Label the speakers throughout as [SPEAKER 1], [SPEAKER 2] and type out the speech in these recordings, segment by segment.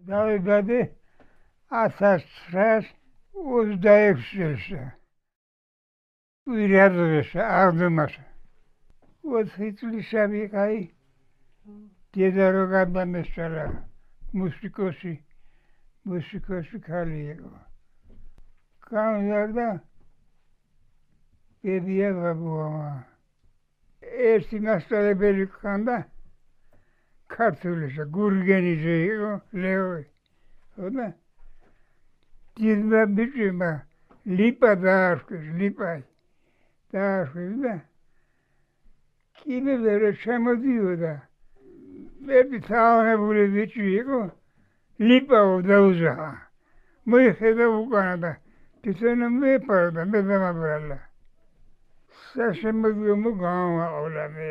[SPEAKER 1] დავიბადე 1926 წელს. ვირადრესა აღდგომასა. 4 წლისა ვიყავი. დედა რო გადამესწარა მუსიკოსი ქალი იყო. გამზარდა ბებია ბაბუამა. ერთი მასწავლებელი ჰქონდა ქართულისა, გურგენიძე იყო, ლეონი. ხოდა დიდმა ბიჭებმა ლიპა დაარქვეს, და კიდევ რა შემოდიოდა. ერთი თაობებული ბიჭი იყო, ლიპაო დაუზახა. მოიხედა უკანა და თვითონ მეპარდა, მე დამაბრალა. საშემოდგომო გამოვაყოლა მე.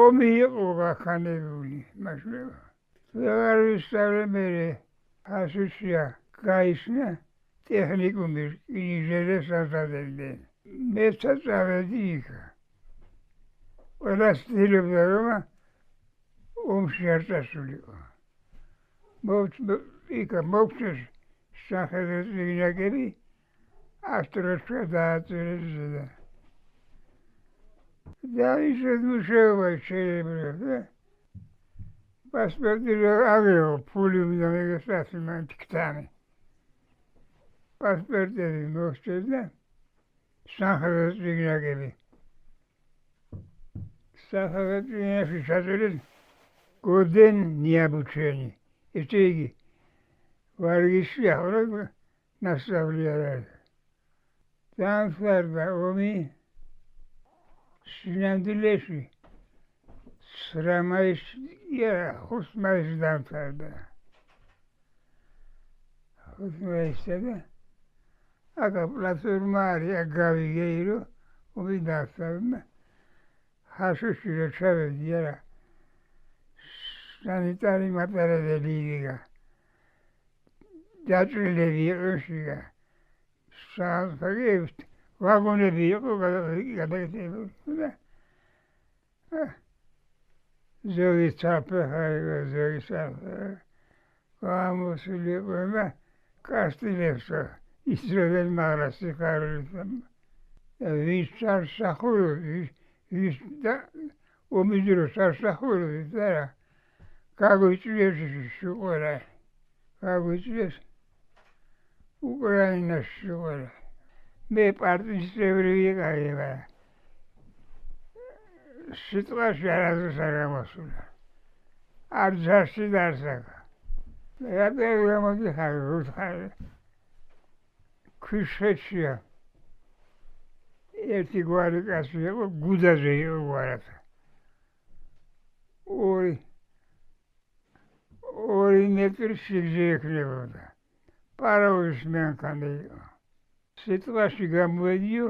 [SPEAKER 1] ომი იყო გახანებული, მაშინ. ვეღარ ვისწავლე მე, ასუშია გაისნა ტექნიკუმი ინჟინერს ასწავლებდნენ. მეც წავედი იქ. ყველა ცდილობდა რომ ომში არ წასულიყო. მოვჩეს სახელოს წიგნაკები, ასტროსკოპი დააწერეს და დაიწყეს მუშაობა შეიძლება. პასპორტი ავიღო, ფული უნდა მიგესწრაფი მან თქთამი. პასპორტები მოვსწრეს და სახელოს წიგნაკები. სახელოს წიგნებში ჩაწერეს გოდენ ნიაბუჩენი. ესე იგი, ვარგისი ახლა ნასწავლი არ არის. დამხარდა ომი სინამდვილეში 9 მაისს დამხარდა. 5 მაისსა და აკა პლატფორმა არის, გავიგე რომ ომი დამხარდა. ხაშუში რო ჩავედი არა. სანიტარი მატარებელი იყო. დაჭრილები იყო შიგა. საფაგებს ვაგონები იყო გადაგეთებული. ზოგი საფა გამოსული იყო და კასტილებს ისროდნენ მაგრამ სიხარულით. ვის სახლი ვის და ომის დროს სახლი და გაგვიწვიეს შუყურა. გაგვიწვიეს უკრაინაში შუყურა. მე პარტიის წევრი ვიყავი, მაგრამ სიტყვაში არასდროს არ გამოსულა. არ ჯარში დაარსება. რატომ გამოდიხარი უთხარი. ქვიშხეთშია. ერთი გვარი კაცი იყო, გუდაზე იყო გვარათა. ორი მეტრი სიგრძე ექნებოდა. პარაოვის მანქანა იყო. სიტყვაში გამოვედიო.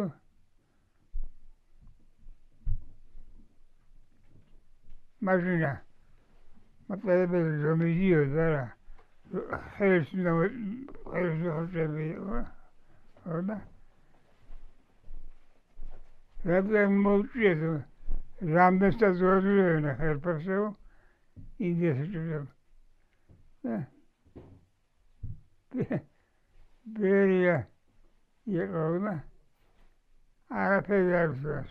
[SPEAKER 1] მაშინა მატარებელი რომ მიდიოდა რა. ხელს ხოჭები იყო. ხოდა რადგან მოვჭიეთ რამდენსაც ვაძლევნა ხელფასეო ინდიასჭირდება. ბერია იყო და არაფერი არ ვსვას.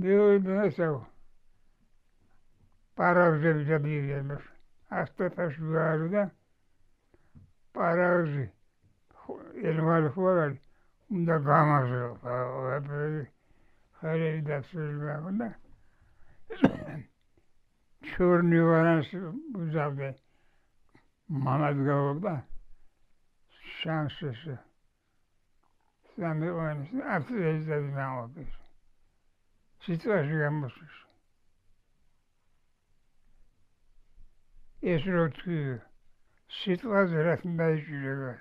[SPEAKER 1] მეუიბნესავ პარაუზები დაბიდნენ. ასტეფაში ვარო და პარაუზი ერმალ ხوارალი უნდა გამარჯვო. ხალები დასრულება უნდა. ჩორნი ვარანს უზავდე. მამად გავობდა შანსეს. სამეონის აფრიზად ნაობის. სიტყვაში გამოსულა. ეს რო თუ სიტყვაზე რა დაიჭირება.